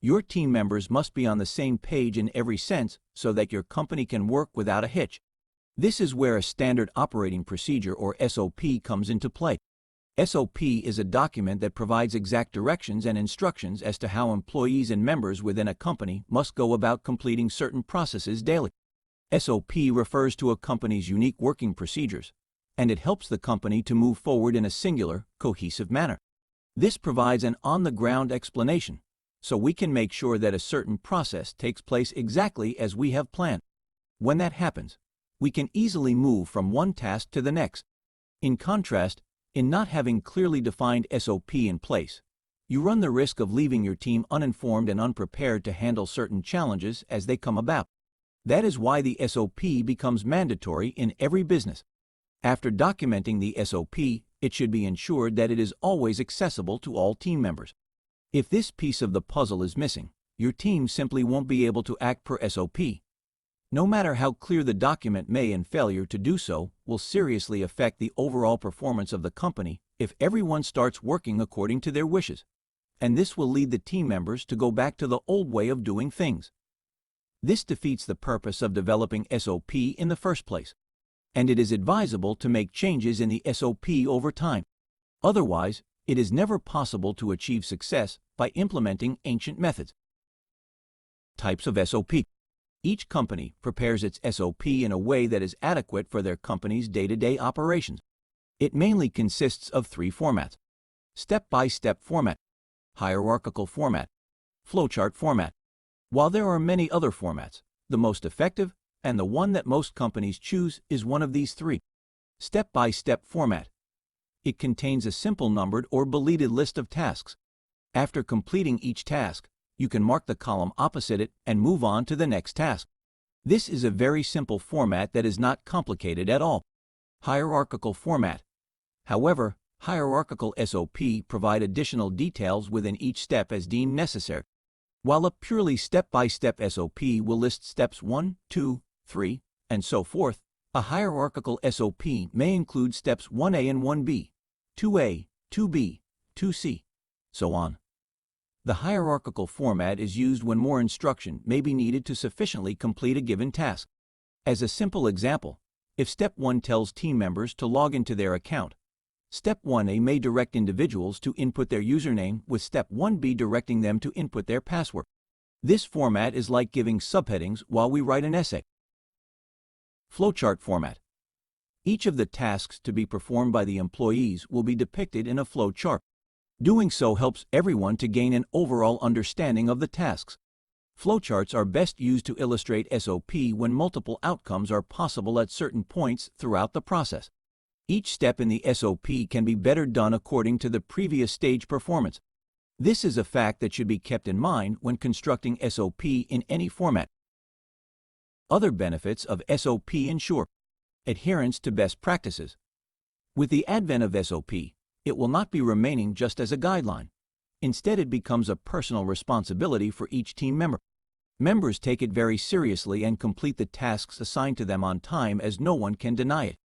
Your team members must be on the same page in every sense so that your company can work without a hitch. This is where a standard operating procedure or SOP comes into play. SOP is a document that provides exact directions and instructions as to how employees and members within a company must go about completing certain processes daily. SOP refers to a company's unique working procedures, and it helps the company to move forward in a singular, cohesive manner. This provides an on-the-ground explanation, so we can make sure that a certain process takes place exactly as we have planned. When that happens, we can easily move from one task to the next. In contrast, in not having clearly defined SOP in place, you run the risk of leaving your team uninformed and unprepared to handle certain challenges as they come about. That is why the SOP becomes mandatory in every business. After documenting the SOP, it should be ensured that it is always accessible to all team members. If this piece of the puzzle is missing, your team simply won't be able to act per SOP. No matter how clear the document may, and failure to do so will seriously affect the overall performance of the company if everyone starts working according to their wishes. And this will lead the team members to go back to the old way of doing things. This defeats the purpose of developing SOP in the first place. And it is advisable to make changes in the SOP over time. Otherwise, it is never possible to achieve success by implementing ancient methods. Types of SOP. Each company prepares its SOP in a way that is adequate for their company's day-to-day operations. It mainly consists of three formats: step-by-step format, hierarchical format, flowchart format. While there are many other formats, the most effective and the one that most companies choose is one of these three. Step-by-step format. It contains a simple numbered or bulleted list of tasks. After completing each task, you can mark the column opposite it and move on to the next task. This is a very simple format that is not complicated at all. Hierarchical format. However, hierarchical SOP provide additional details within each step as deemed necessary. While a purely step-by-step SOP will list steps 1, 2, 3, and so forth, a hierarchical SOP may include steps 1A and 1B, 2A, 2B, 2C, so on. The hierarchical format is used when more instruction may be needed to sufficiently complete a given task. As a simple example, if Step 1 tells team members to log into their account, Step 1A may direct individuals to input their username, with Step 1B directing them to input their password. This format is like giving subheadings while we write an essay. Flowchart format. Each of the tasks to be performed by the employees will be depicted in a flowchart. Doing so helps everyone to gain an overall understanding of the tasks. Flowcharts are best used to illustrate SOP when multiple outcomes are possible at certain points throughout the process. Each step in the SOP can be better done according to the previous stage performance. This is a fact that should be kept in mind when constructing SOP in any format. Other benefits of SOP ensure adherence to best practices. With the advent of SOP, it will not be remaining just as a guideline. Instead, it becomes a personal responsibility for each team member. Members take it very seriously and complete the tasks assigned to them on time, as no one can deny it.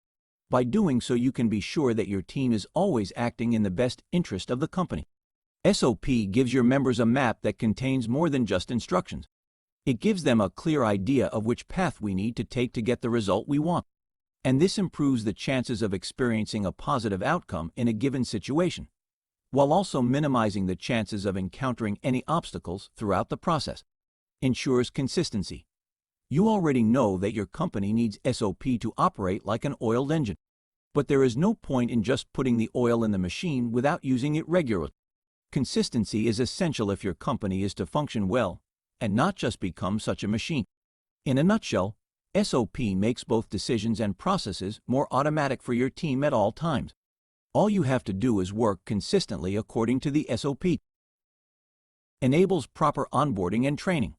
By doing so, you can be sure that your team is always acting in the best interest of the company. SOP gives your members a map that contains more than just instructions. It gives them a clear idea of which path we need to take to get the result we want. And this improves the chances of experiencing a positive outcome in a given situation, while also minimizing the chances of encountering any obstacles throughout the process. Ensures consistency. You already know that your company needs SOP to operate like an oiled engine. But there is no point in just putting the oil in the machine without using it regularly. Consistency is essential if your company is to function well and not just become such a machine. In a nutshell, SOP makes both decisions and processes more automatic for your team at all times. All you have to do is work consistently according to the SOP. Enables proper onboarding and training.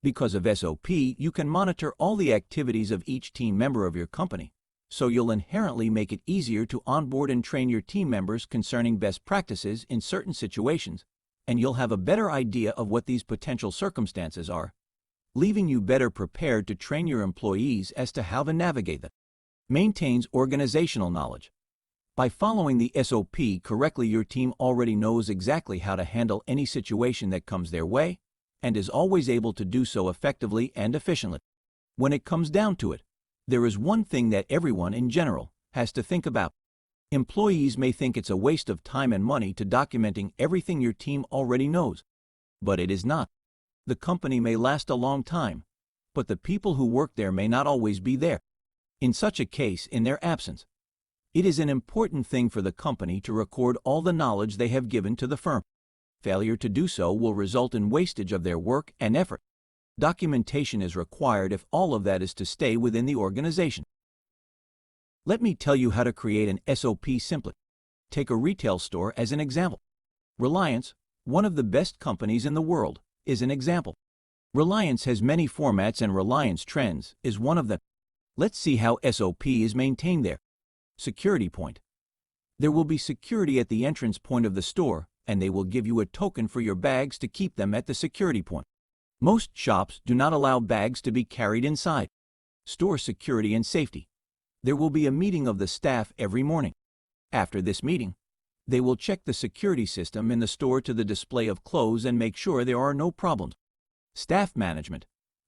Because of SOP, you can monitor all the activities of each team member of your company, so you'll inherently make it easier to onboard and train your team members concerning best practices in certain situations, and you'll have a better idea of what these potential circumstances are, leaving you better prepared to train your employees as to how to navigate them. Maintains organizational knowledge. By following the SOP correctly, your team already knows exactly how to handle any situation that comes their way and is always able to do so effectively and efficiently. When it comes down to it, there is one thing that everyone in general has to think about. Employees may think it's a waste of time and money to documenting everything your team already knows, but it is not. The company may last a long time, but the people who work there may not always be there. In such a case, in their absence, it is an important thing for the company to record all the knowledge they have given to the firm. Failure to do so will result in wastage of their work and effort. Documentation is required if all of that is to stay within the organization. Let me tell you how to create an SOP simply. Take a retail store as an example. Reliance, one of the best companies in the world, is an example. Reliance has many formats and Reliance Trends is one of them. Let's see how SOP is maintained there. Security point. There will be security at the entrance point of the store, and they will give you a token for your bags to keep them at the security point. Most shops do not allow bags to be carried inside. Store security and safety. There will be a meeting of the staff every morning. After this meeting, they will check the security system in the store to the display of clothes and make sure there are no problems. Staff management.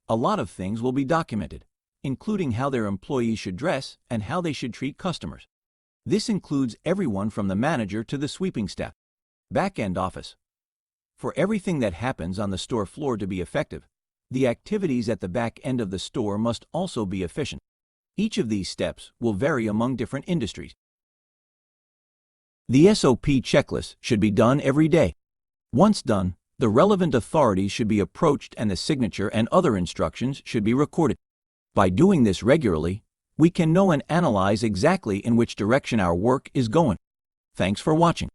A lot of things will be documented, including how their employees should dress and how they should treat customers. This includes everyone from the manager to the sweeping staff. Back-end office. For everything that happens on the store floor to be effective, the activities at the back end of the store must also be efficient. Each of these steps will vary among different industries. The SOP checklist should be done every day. Once done, the relevant authorities should be approached and the signature and other instructions should be recorded. By doing this regularly, we can know and analyze exactly in which direction our work is going. Thanks for watching.